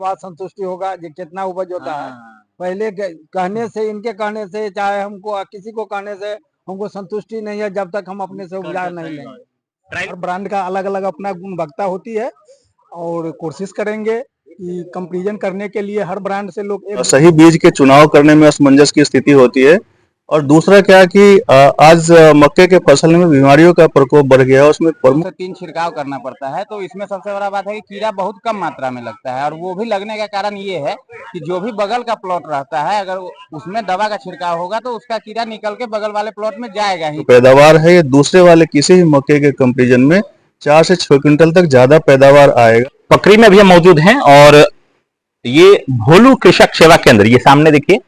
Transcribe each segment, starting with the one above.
बाद संतुष्टि होगा जो कितना उपज होता है। हाँ। पहले कहने से, इनके कहने से, चाहे हमको किसी को कहने से हमको संतुष्टि नहीं है जब तक हम अपने से उपजा नहीं लेंगे। हर ब्रांड का अलग अलग अपना गुणवत्ता होती है और कोशिश करेंगे कि कंपैरिजन करने के लिए हर ब्रांड से लोग सही बीज के चुनाव करने में असमंजस की स्थिति होती है। और दूसरा क्या कि आज मक्के के फसल में बीमारियों का प्रकोप बढ़ गया है। उसमें प्रमुख 3 छिड़काव करना पड़ता है, तो इसमें सबसे बड़ा बात है कि कीड़ा बहुत कम मात्रा में लगता है, और वो भी लगने का कारण ये है कि जो भी बगल का प्लॉट रहता है, अगर उसमें दवा का छिड़काव होगा तो उसका कीड़ा निकल के बगल वाले प्लॉट में जाएगा ही। पैदावार है ये दूसरे वाले किसी भी मक्के के कंपैरिजन में 4 से 6 क्विंटल तक ज्यादा पैदावार आएगा। पकरी में भी हम मौजूद हैं और ये भोलू कृषक सेवा केंद्र, ये सामने देखिए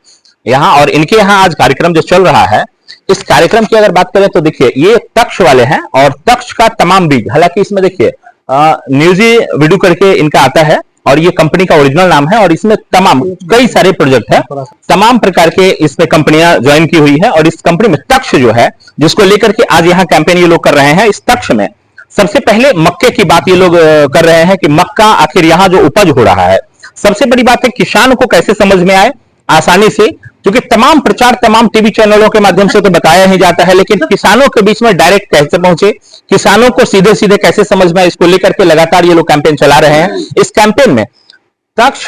यहाँ, और इनके यहाँ आज कार्यक्रम जो चल रहा है, इस कार्यक्रम की अगर बात करें तो देखिए ये तक्ष वाले हैं, और तक्ष का तमाम बीज, हालांकि इसमें देखिए न्यूजी वीडू करके इनका आता है और ये कंपनी का ओरिजिनल नाम है, और इसमें तमाम कई सारे प्रोजेक्ट है, तमाम प्रकार के इसमें कंपनियां ज्वाइन की हुई है। और इस कंपनी में तक्ष जो है, जिसको लेकर के आज यहाँ कैंपेन ये लोग कर रहे हैं, इस तक्ष में सबसे पहले मक्के की बात ये लोग कर रहे हैं कि मक्का आखिर यहाँ जो उपज हो रहा है, सबसे बड़ी बात है किसान को कैसे समझ में आए आसानी से, क्योंकि तमाम प्रचार तमाम टीवी चैनलों के माध्यम से तो बताया ही जाता है, लेकिन किसानों के बीच में डायरेक्ट कैसे पहुंचे, किसानों को सीधे सीधे कैसे समझ में आए, इसको लेकर के लगातार ये लोग कैंपेन चला रहे हैं। इस कैंपेन में तक्ष,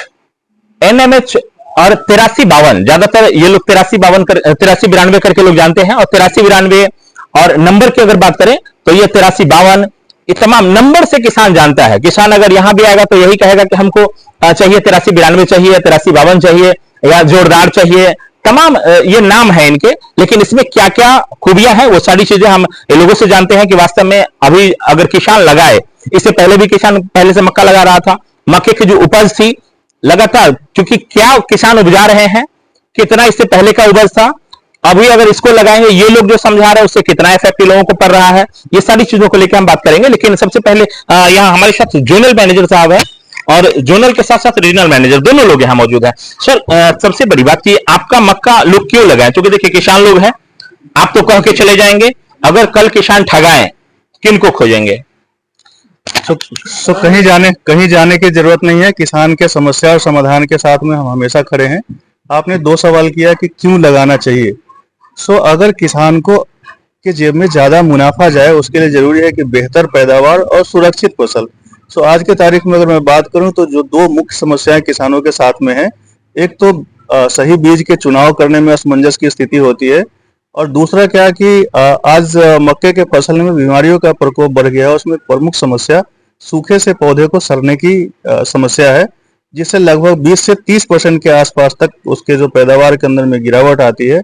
एनएमएच और 8352, ज्यादातर ये लोग 8392 करके लोग जानते हैं, और 8392 और नंबर की अगर बात करें तो ये 8352, ये तमाम नंबर से किसान जानता है। किसान अगर यहां भी आएगा तो यही कहेगा कि हमको चाहिए 8392 चाहिए, 8352 चाहिए, या जोरदार चाहिए, तमाम ये नाम है इनके। लेकिन इसमें क्या क्या खूबियां हैं वो सारी चीजें हम लोगों से जानते हैं कि वास्तव में अभी अगर किसान लगाए, इससे पहले भी किसान पहले से मक्का लगा रहा था, मक्के की जो उपज थी लगातार, क्योंकि क्या किसान उपजा रहे हैं, कितना इससे पहले का उपज था, अभी अगर इसको लगाएंगे, ये लोग जो समझा रहे हैं उससे कितना इफेक्ट लोगों को पड़ रहा है, ये सारी चीजों को लेकर हम बात करेंगे। लेकिन सबसे पहले यहाँ हमारे साथ जोनल मैनेजर साहब है, और जोनल के साथ साथ रीजनल मैनेजर, दोनों लोग यहाँ मौजूद हैं। सर, सबसे बड़ी बात कि आपका मक्का लोग क्यों लगाए, क्योंकि देखिए किसान लोग हैं, आप तो कह के चले जाएंगे, अगर कल किसान ठगाएं किन को खोजेंगे? तो कहीं जाने की जरूरत नहीं है। किसान के समस्या और समाधान के साथ में हम हमेशा खड़े हैं। आपने 2 सवाल किया कि क्यों लगाना चाहिए। अगर किसान को के जेब में ज्यादा मुनाफा जाए, उसके लिए जरूरी है कि बेहतर पैदावार और सुरक्षित फसल। आज के तारीख में अगर मैं बात करूं तो जो 2 मुख्य समस्याएं किसानों के साथ में है, एक तो सही बीज के चुनाव करने में असमंजस की स्थिति होती है, और दूसरा क्या कि आज मक्के के फसल में बीमारियों का प्रकोप बढ़ गया है। उसमें प्रमुख समस्या सूखे से पौधे को सड़ने की समस्या है, जिससे लगभग 20 से 30% के आसपास तक उसके जो पैदावार के अंदर में गिरावट आती है।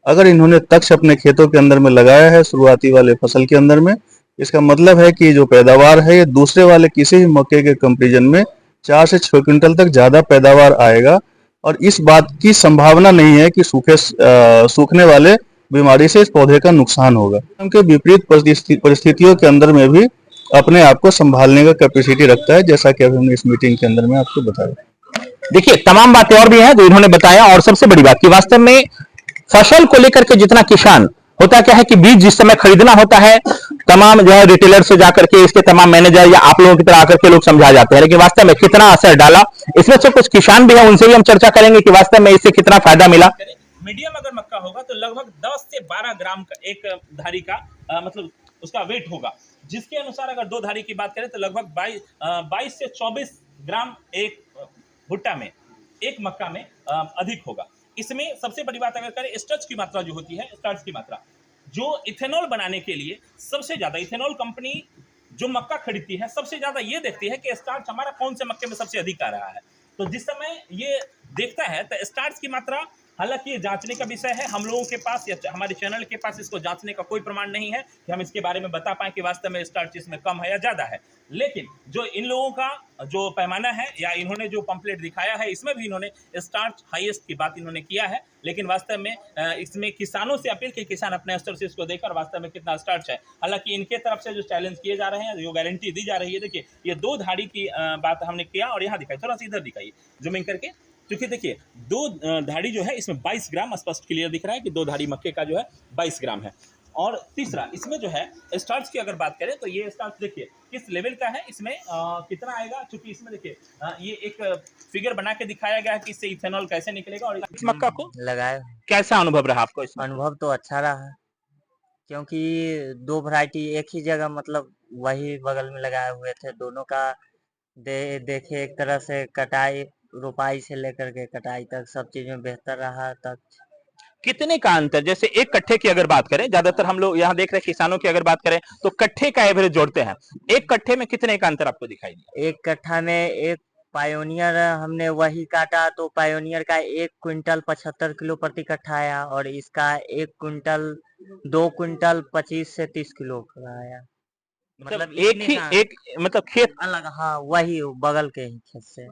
अगर इन्होंने तक्ष अपने खेतों के अंदर में लगाया है शुरुआती वाले फसल के अंदर में, इसका मतलब है कि जो पैदावार है ये दूसरे वाले किसी भी मक्के के कंपैरिजन में 4 से 6 क्विंटल तक ज्यादा पैदावार आएगा। और इस बात की संभावना नहीं है कि सूखने वाले बीमारी से इस पौधे का नुकसान होगा। उनके विपरीत परिस्थितियों के अंदर में भी अपने आप को संभालने का कैपेसिटी रखता है, जैसा कि अभी हमने इस मीटिंग के अंदर में आपको बताया। देखिए तमाम बातें और भी हैं जो इन्होंने बताया, और सबसे बड़ी बात कि वास्तव में फसल को लेकर के जितना किसान होता क्या है कि बीज जिस समय खरीदना होता है, तमाम जो है रिटेलर से जाकर के इसके तमाम मैनेजर या आप लोगों की तरह आकर के लोग समझा जाते हैं, लेकिन वास्तव में कितना असर डाला, इसमें से कुछ किसान भी हैं, उनसे भी हम चर्चा करेंगे कि वास्तव में इससे कितना फायदा मिला। मीडियम अगर मक्का होगा तो लगभग 10 से 12 ग्राम का एक धारी का मतलब उसका वेट होगा, जिसके अनुसार अगर 2 धारी की बात करें तो लगभग 22 से 24 ग्राम एक भुट्टा में, एक मक्का में अधिक होगा। इसमें सबसे बड़ी बात अगर करें स्टार्च की मात्रा जो होती है, स्टार्च की मात्रा जो इथेनॉल बनाने के लिए सबसे ज्यादा इथेनॉल कंपनी जो मक्का खरीदती है सबसे ज्यादा ये देखती है कि स्टार्च हमारा कौन से मक्के में सबसे अधिक आ रहा है। तो जिस समय ये देखता है तो स्टार्च की मात्रा, हालांकि ये जांचने का विषय है, हम लोगों के पास या हमारे चैनल के पास इसको जांचने का कोई प्रमाण नहीं है कि हम इसके बारे में बता पाएं कि वास्तव में स्टार्च इसमें कम है या ज्यादा है। लेकिन जो इन लोगों का जो पैमाना है या इन्होंने जो पंपलेट दिखाया है, इसमें भी इन्होंने स्टार्च हाईएस्ट की बात इन्होंने किया है। लेकिन वास्तव में इसमें किसानों से अपील कि किसान अपने स्तर से इसको देकर वास्तव में कितना स्टार्च है, हालांकि इनके तरफ से जो चैलेंज किए जा रहे हैं, जो गारंटी दी जा रही है, देखिए ये 2 धाड़ी की बात हमने किया, और यहाँ दिखाई, थोड़ा सा इधर दिखाइए जूमिंग करके, क्योंकि देखिए 2 धाड़ी जो है इसमें 22 ग्राम स्पष्ट क्लियर दिख रहा है कि 2 धाड़ी मक्के का जो है 22 ग्राम है। और तीसरा इसमें जो है स्टार्च की अगर बात करें तो ये स्टार्च देखिए किस लेवल का है, इसमें कितना आएगा, क्योंकि इसमें देखिए ये एक फिगर बना के दिखाया गया है कि इससे इथेनॉल कैसे निकलेगा। और इस मक्का को लगाए। कैसा अनुभव रहा आपको इसमें? अनुभव तो अच्छा रहा, क्योंकि दो वैरायटी एक ही जगह मतलब वही बगल में लगाए हुए थे, दोनों का देखे एक तरह से कटाई रोपाई से लेकर के कटाई तक सब चीज में बेहतर रहा। तक कितने का अंतर, जैसे एक कट्ठे की अगर बात करें, ज्यादातर हम लोग यहाँ देख रहे हैं किसानों की अगर बात करें तो कट्ठे का एवरेज जोड़ते हैं, एक कट्ठे में कितने का अंतर आपको दिखाई दिया? एक कट्ठा में एक पायोनियर हमने वही काटा तो पायोनियर का 1 क्विंटल 75 किलो प्रति कट्ठा आया, और इसका 1 क्विंटल 2 क्विंटल 25 से 30 किलो का आया। मतलब एक ही एक मतलब खेत अलग, हाँ वही बगल के ही खेत से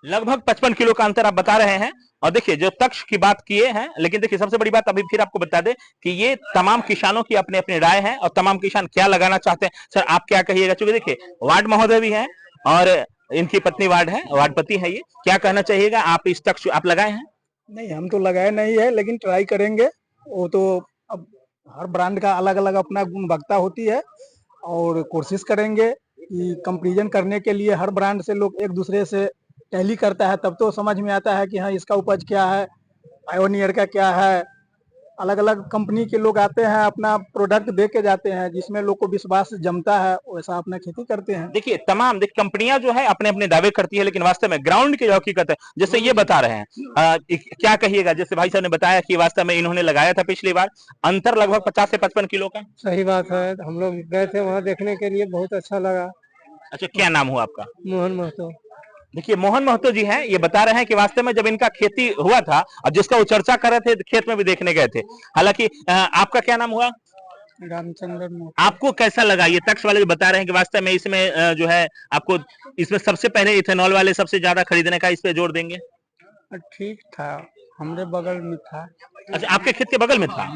लगभग 55 किलो का अंतर आप बता रहे हैं। और देखिए जो तक्ष की बात किए हैं, लेकिन देखिए सबसे बड़ी बात अभी फिर आपको बता दें कि ये तमाम किसानों की अपनी अपनी राय है और तमाम किसान क्या लगाना चाहते हैं। सर आप क्या कहिएगा, चूंकि देखिए वार्ड महोदय भी हैं और इनकी पत्नी वार्ड है, वार्डपति है, ये क्या कहना चाहिएगा? आप इस तक्ष आप लगाए हैं? नहीं, हम तो लगाए नहीं है, लेकिन ट्राई करेंगे। वो तो अब हर ब्रांड का अलग अलग अपना गुणवत्ता होती है, और कोशिश करेंगे कि कंपैरिजन करने के लिए हर ब्रांड से लोग एक दूसरे से टैली करता है, तब तो समझ में आता है कि हाँ इसका उपज क्या है, पायोनियर का क्या है। अलग अलग कंपनी के लोग आते हैं, अपना प्रोडक्ट दे के जाते हैं, जिसमें लोग को विश्वास जमता है, वैसा अपना खेती करते हैं। देखिए तमाम कंपनियां जो है अपने अपने दावे करती है, लेकिन वास्तव में ग्राउंड की जो हकीकत है जैसे ये बता रहे हैं, क्या कहिएगा? जैसे भाई साहब ने बताया कि वास्तव में इन्होंने लगाया था पिछली बार, अंतर लगभग 50 से 55 किलो का। सही बात है, हम लोग गए थे वहाँ देखने के लिए, बहुत अच्छा लगा। अच्छा, क्या नाम हुआ आपका? मोहन महतो। देखिए मोहन महतो जी हैं, ये बता रहे हैं कि वास्तव में जब इनका खेती हुआ था और जिसका वो चर्चा कर रहे थे, खेत में भी देखने गए थे। हालांकि आपका क्या नाम हुआ? रामचंद्र। आपको कैसा लगा? ये तक्ष वाले जो बता रहे हैं कि वास्तव में इसमें जो है आपको इसमें सबसे पहले इथेनॉल वाले सबसे ज्यादा खरीदने का इस पे जोर देंगे। ठीक था, हमारे बगल में था। अच्छा, आपके खेत के बगल में था?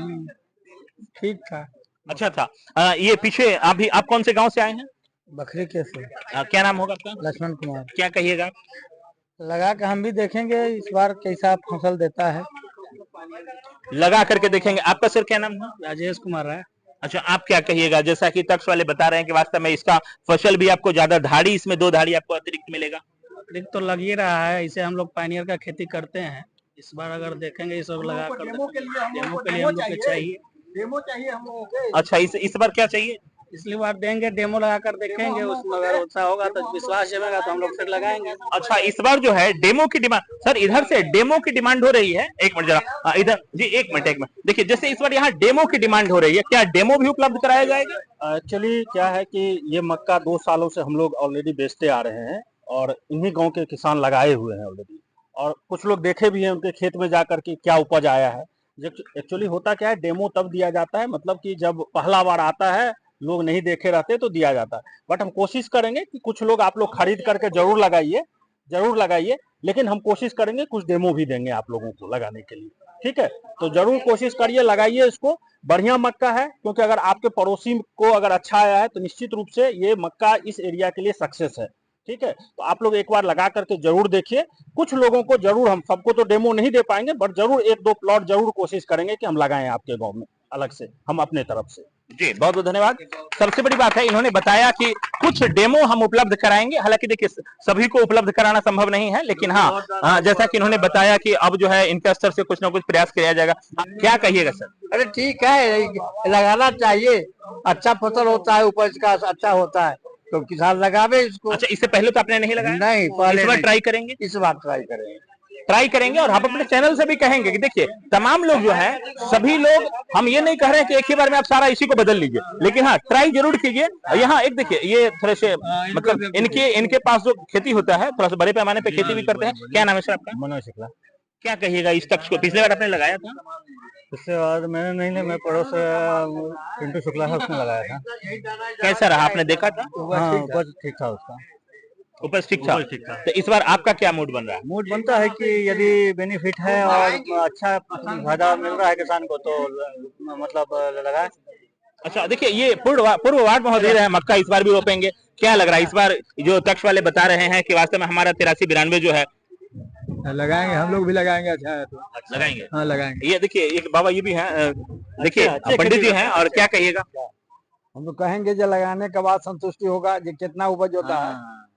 ठीक था, अच्छा था। ये पीछे अभी आप कौन से गांव से आए हैं? बकरी के से। क्या नाम होगा आपका? लक्ष्मण कुमार। क्या कहिएगा? लगा के हम भी देखेंगे इस बार कैसा फसल देता है, लगा करके देखेंगे। आपका सर क्या नाम है? राजेश कुमार है। अच्छा, आप क्या कहिएगा? जैसा कि तक्ष वाले बता रहे हैं कि वास्तव में इसका फसल भी आपको ज्यादा धाड़ी, इसमें 2 धाड़ी आपको अतिरिक्त मिलेगा। अतिरिक्त तो लग ही रहा है, इसे हम लोग पायनियर का खेती करते हैं। इस बार अगर देखेंगे ये सब लगा कर, डेमो के लिए हम लोग को चाहिए, डेमो चाहिए हम लोगों को। अच्छा, इस बार क्या चाहिए? इसलिए बार देंगे, डेमो लगा कर देखेंगे, उसमें अगर अच्छा होगा तो विश्वास जमेगा तो हम लोग फिर लगाएंगे। अच्छा, इस बार जो है डेमो की डिमांड, सर इधर से डेमो की डिमांड हो रही है। एक मिनट जरा, इधर जी, एक मिनट। देखिए जैसे इस बार यहाँ डेमो की डिमांड हो रही है, क्या डेमो भी उपलब्ध कराया जाएगा? एक्चुअली क्या है कि ये मक्का 2 सालों से हम लोग ऑलरेडी बेचते आ रहे हैं, और इन्हीं गांव के किसान लगाए हुए हैं ऑलरेडी, और कुछ लोग देखे भी हैं उनके खेत में जाकर के क्या उपज आया है। एक्चुअली होता क्या है, डेमो तब दिया जाता है, मतलब कि जब पहला बार आता है, लोग नहीं देखे रहते तो दिया जाता है। बट हम कोशिश करेंगे कि कुछ लोग आप लोग खरीद करके जरूर लगाइए, लेकिन हम कोशिश करेंगे कुछ डेमो भी देंगे आप लोगों को लगाने के लिए। ठीक है, तो जरूर कोशिश करिए, लगाइए इसको। बढ़िया मक्का है, क्योंकि अगर आपके पड़ोसी को अगर अच्छा आया है तो निश्चित रूप से ये मक्का इस एरिया के लिए सक्सेस है। ठीक है, तो आप लोग एक बार लगा करके जरूर देखिए। कुछ लोगों को जरूर, हम सबको तो डेमो नहीं दे पाएंगे, बट जरूर 1-2 प्लॉट जरूर कोशिश करेंगे कि हम लगाएं आपके गांव में अलग से, हम अपने तरफ से। जी, बहुत बहुत धन्यवाद। सबसे बड़ी बात है, इन्होंने बताया कि कुछ डेमो हम उपलब्ध कराएंगे। हालांकि देखिए सभी को उपलब्ध कराना संभव नहीं है, लेकिन हाँ जैसा कि इन्होंने बताया कि अब जो है इनके स्तर से कुछ ना कुछ प्रयास किया जाएगा। क्या कहिएगा सर? अरे ठीक है, लगाना चाहिए, अच्छा फसल होता है, उपज का अच्छा होता है, तो किसान लगावे इसको। अच्छा, इससे पहले तो आपने नहीं लगाया? नहीं, पहले इस बार नहीं। ट्राई करेंगे? इस बार ट्राई करेंगे, और हम अपने चैनल से भी कहेंगे कि देखिए तमाम लोग जो है, सभी लोग, हम ये नहीं कह रहे हैं कि एक ही बार में आप सारा इसी को बदल लीजिए, लेकिन हाँ ट्राई जरूर कीजिए। यहाँ एक देखिए, ये थोड़े से मतलब इनके पास जो खेती होता है, थोड़ा सा बड़े पैमाने पे खेती भी करते हैं। क्या नाम है सर आपका? मनोज शुक्ला। क्या कहिएगा इस तक्ष को? पिछले बार आपने लगाया था? इसके बाद मैंने नहीं, मैं पड़ोस पिंटू शुक्ला है, उसने लगाया था। कैसा रहा, आपने देखा था? हाँ, उपज ठीक था उसका। उपज ठीक था। तो इस बार आपका क्या मूड बन रहा है? मूड बनता है कि यदि बेनिफिट है और अच्छा फायदा मिल रहा है किसान को तो मतलब लगाए। अच्छा, देखिए ये पूर्व वार्ड महोदय है, मक्का इस बार भी रोपेंगे। क्या लग रहा है इस बार जो तक्ष वाले बता रहे हैं कि वास्तव में हमारा 83-92 जो है लगाएंगे, हम लोग भी लगाएंगे। अच्छा है तो लगाएंगे। हाँ लगाएंगे। ये देखिए एक बाबा ये भी हैं, देखिए पंडित जी हैं, और क्या कहिएगा? हम तो कहेंगे जो लगाने के बाद संतुष्टि होगा, जो कितना उपज होता है।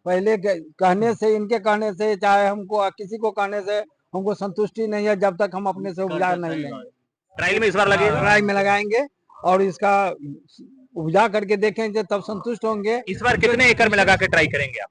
पहले कहने से, इनके कहने से, चाहे हमको किसी को कहने से हमको संतुष्टि नहीं है जब तक हम अपने से उपजा नहीं लेंगे। ट्रायल में इस बार लगेगा? ट्राई में लगाएंगे और इसका उपजा करके देखेंगे, तब संतुष्ट होंगे। इस बार कितने एकड़ में लगा के ट्राई करेंगे आप?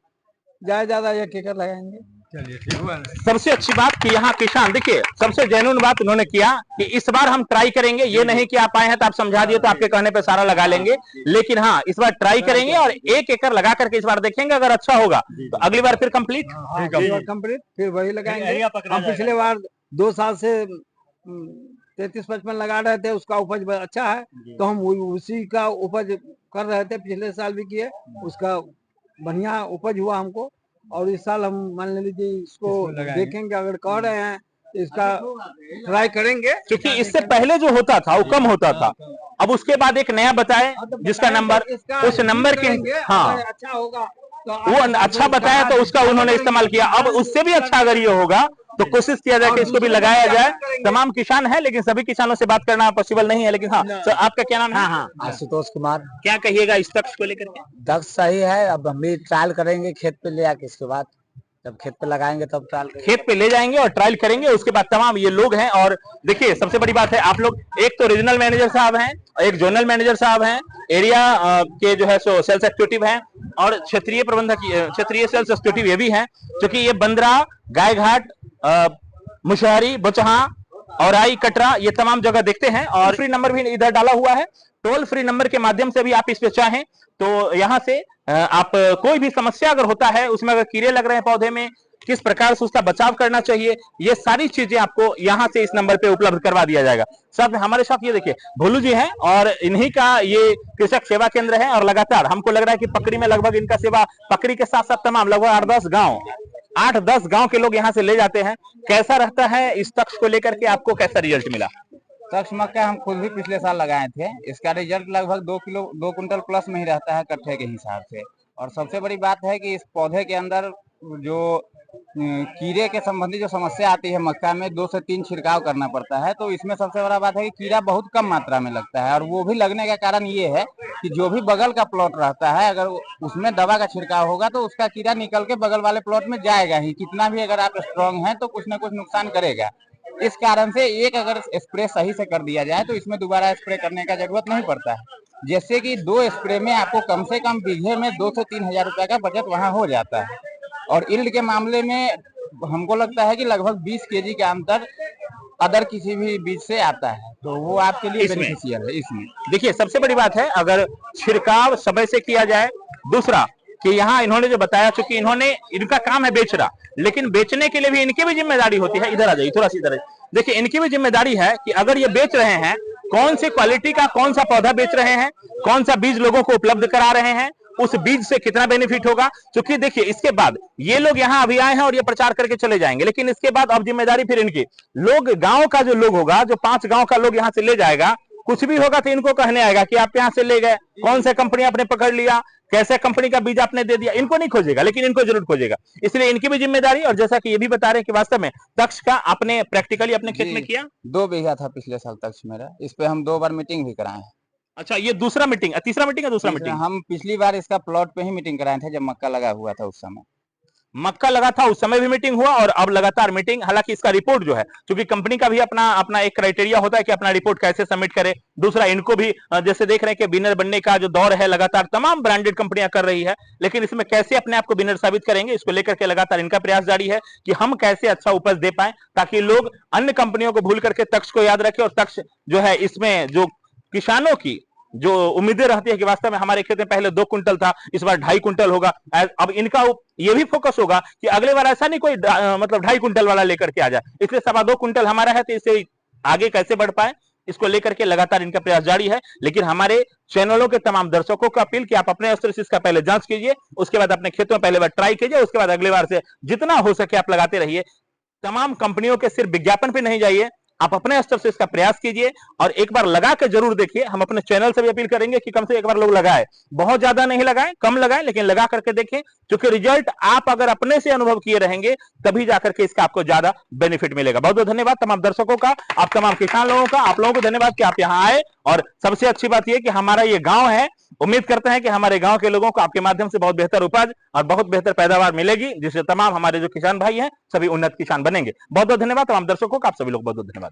ज्यादा 1 एकड़ लगाएंगे। चलिए ठीक हुआ। सबसे अच्छी बात कि यहाँ किसान, देखिए सबसे जेन्युइन बात उन्होंने किया कि इस बार हम ट्राई करेंगे। ये नहीं कि आप आए हैं तो आप समझा दिए तो आपके कहने पे सारा लगा लेंगे, लेकिन हाँ इस बार ट्राई करेंगे और 1 एकड़ लगा करके इस बार देखेंगे। अगर अच्छा होगा तो अगली बार फिर कंप्लीट, फिर वही लगाएंगे। हम पिछले बार 2 साल से 33-55 लगा रहे थे, उसका उपज अच्छा है, तो हम उसी का उपज कर रहे थे। पिछले साल भी किए, उसका बढ़िया उपज हुआ हमको। और इस साल हम मान लीजिए इसको देखेंगे, अगर कह रहे हैं इसका ट्राई करेंगे। क्योंकि इससे पहले जो होता था वो कम होता था, अब उसके बाद एक नया बताए जिसका नंबर, उस नंबर के हाँ अच्छा होगा तो वो अच्छा बताया तो उसका उन्होंने इस्तेमाल किया। अब उससे भी अच्छा अगर ये होगा तो कोशिश किया जाए कि इसको भी लगाया जाए। तमाम किसान है लेकिन सभी किसानों से बात करना पॉसिबल नहीं है, लेकिन हाँ तो आपका क्या नाम है? हाँ आशुतोष कुमार। क्या कहिएगा इस पक्ष को लेकर के? दक्ष सही है। अब हम भी ट्रायल करेंगे खेत पे ले आके, इसके बाद जब खेत पे लगाएंगे तब ट्रायल खेत पे ले जाएंगे और ट्रायल करेंगे। उसके बाद तमाम ये लोग हैं, और देखिए सबसे बड़ी बात है आप लोग, एक तो रीजनल मैनेजर साहब हैं, एक जोनल मैनेजर साहब हैं, एरिया के जो है सो सेल्स एक्टिविटी हैं, और क्षेत्रीय प्रबंधक, क्षेत्रीय सेल्स एक्टिविटी ये भी हैं, क्योंकि ये बंदरा, गायघाट, मुशहरी, बचहा, औराई, कटरा, ये तमाम जगह देखते हैं। और फ्री नंबर भी इधर डाला हुआ है, टोल फ्री नंबर के माध्यम से भी आप इस पे चाहें तो यहाँ से आप कोई भी समस्या अगर होता है, उसमें अगर कीड़े लग रहे हैं पौधे में, किस प्रकार से उसका बचाव करना चाहिए, ये सारी चीजें आपको यहाँ से इस नंबर पे उपलब्ध करवा दिया जाएगा। साथ में हमारे साथ ये देखिए भोलू जी हैं, और इन्हीं का ये कृषक सेवा केंद्र है, और लगातार हमको लग रहा है कि पकड़ी में लगभग इनका सेवा, पकड़ी के साथ साथ तमाम लगभग 8-10 गांव के लोग यहाँ से ले जाते हैं। कैसा रहता है इस तक्ष को लेकर के, आपको कैसा रिजल्ट मिला? तक्ष मक्का हम खुद भी पिछले साल लगाए थे, इसका रिजल्ट लगभग 2 कुंटल प्लस में ही रहता है कट्ठे के हिसाब से। और सबसे बड़ी बात है कि इस पौधे के अंदर जो कीड़े के संबंधी जो समस्या आती है मक्का में, 2 से 3 छिड़काव करना पड़ता है, तो इसमें सबसे बड़ा बात है कि कीड़ा बहुत कम मात्रा में लगता है। और वो भी लगने का कारण ये है कि जो भी बगल का प्लॉट रहता है, अगर उसमें दवा का छिड़काव होगा तो उसका कीड़ा निकल के बगल वाले प्लॉट में जाएगा ही। कितना भी अगर आप स्ट्रांग हैं तो कुछ ना कुछ नुकसान करेगा। इस कारण से एक अगर स्प्रे सही से कर दिया जाए तो इसमें दोबारा स्प्रे करने का जरूरत नहीं पड़ता है। जैसे कि 2 स्प्रे में आपको कम से कम बीघे में 2 से 3 हजार रुपए का बचत वहां हो जाता है। और यील्ड के मामले में हमको लगता है कि लगभग 20 केजी का अंतर अदर किसी भी बीज से आता है, तो वो आपके लिए बेनिफिशियल है। इसमें देखिए सबसे बड़ी बात है अगर छिड़काव समय से किया जाए। दूसरा कि यहाँ इन्होंने जो बताया, चूंकि इनका काम है बेचना, लेकिन बेचने के लिए भी इनकी भी जिम्मेदारी होती है। इधर आ जाइए थोड़ा सा, इधर देखिए, इनकी भी जिम्मेदारी है कि अगर ये बेच रहे हैं, कौन सी क्वालिटी का कौन सा पौधा बेच रहे हैं, कौन सा बीज लोगों को उपलब्ध करा रहे हैं, उस बीज से कितना बेनिफिट होगा। क्योंकि देखिए इसके बाद ये लोग यहाँ अभी आए हैं और ये प्रचार करके चले जाएंगे, लेकिन इसके बाद अब जिम्मेदारी फिर इनकी। लोग गांव का जो लोग होगा, जो 5 गांव का लोग यहाँ से ले जाएगा, कुछ भी होगा तो इनको कहने आएगा कि आप यहाँ से ले गए, कौन सा कंपनी आपने पकड़ लिया, कैसे कंपनी का बीज आपने दे दिया। इनको नहीं खोजेगा, लेकिन इनको जरूर खोजेगा। इसलिए इनकी भी जिम्मेदारी। और जैसा कि ये भी बता रहे हैं कि वास्तव में तक्ष का आपने प्रैक्टिकली अपने खेत में किया। 2 बीघा था पिछले साल तक्ष मेरा, इस पे हम 2 बार मीटिंग भी कराए हैं। अच्छा, ये दूसरा मीटिंग, तीसरा मीटिंग है, दूसरा मीटिंग? हम पिछली बार इसका प्लॉट पे ही मीटिंग कराए थे जब मक्का लगा हुआ था। उस समय मक्का लगा था, उस समय भी मीटिंग हुआ और अब लगातार मीटिंग। हालांकि इसका रिपोर्ट जो है, क्योंकि कंपनी का भी अपना एक क्राइटेरिया होता है कि अपना रिपोर्ट कैसे सबमिट करे। दूसरा, इनको भी जैसे देख रहे हैं कि विनर बनने का जो दौर है लगातार तमाम ब्रांडेड कंपनियां कर रही है, लेकिन इसमें कैसे अपने आप को विनर साबित करेंगे, इसको लेकर के लगातार इनका प्रयास जारी है कि हम कैसे अच्छा उपज दे पाए, ताकि लोग अन्य कंपनियों को भूल करके तक्ष को याद रखें। और तक्ष जो है, इसमें जो किसानों की जो उम्मीदें रहती है कि वास्तव में हमारे खेत में पहले 2 कुंटल था, इस बार 2.5 कुंटल होगा। अब इनका ये भी फोकस होगा कि अगले बार ऐसा नहीं कोई मतलब 2.5 कुंटल वाला लेकर के आ जाए। इसलिए 2.25 कुंटल हमारा है, तो इससे आगे कैसे बढ़ पाए, इसको लेकर के लगातार इनका प्रयास जारी है। लेकिन हमारे चैनलों के तमाम दर्शकों को अपील कि आप अपने स्तर से इसका पहले जांच कीजिए, उसके बाद अपने खेतों में पहले बार ट्राई कीजिए, उसके बाद अगले बार से जितना हो सके आप लगाते रहिए। तमाम कंपनियों के सिर्फ विज्ञापन पे नहीं जाइए, आप अपने स्तर से इसका प्रयास कीजिए और एक बार लगा के जरूर देखिए। हम अपने चैनल से भी अपील करेंगे कि कम से एक बार लोग लगाएं, बहुत ज्यादा नहीं लगाएं, कम लगाएं, लेकिन लगा करके देखें, क्योंकि रिजल्ट आप अगर अपने से अनुभव किए रहेंगे तभी जाकर के इसका आपको ज्यादा बेनिफिट मिलेगा। बहुत बहुत धन्यवाद तमाम दर्शकों का, आप तमाम किसान लोगों का, आप लोगों को धन्यवाद कि आप यहाँ आए। और सबसे अच्छी बात यह कि हमारा ये गांव है, उम्मीद करते हैं कि हमारे गांव के लोगों को आपके माध्यम से बहुत बेहतर उपज और बहुत बेहतर पैदावार मिलेगी, जिससे तमाम हमारे जो किसान भाई हैं सभी उन्नत किसान बनेंगे। बहुत बहुत धन्यवाद तमाम दर्शकों का, आप सभी लोग बहुत बहुत धन्यवाद।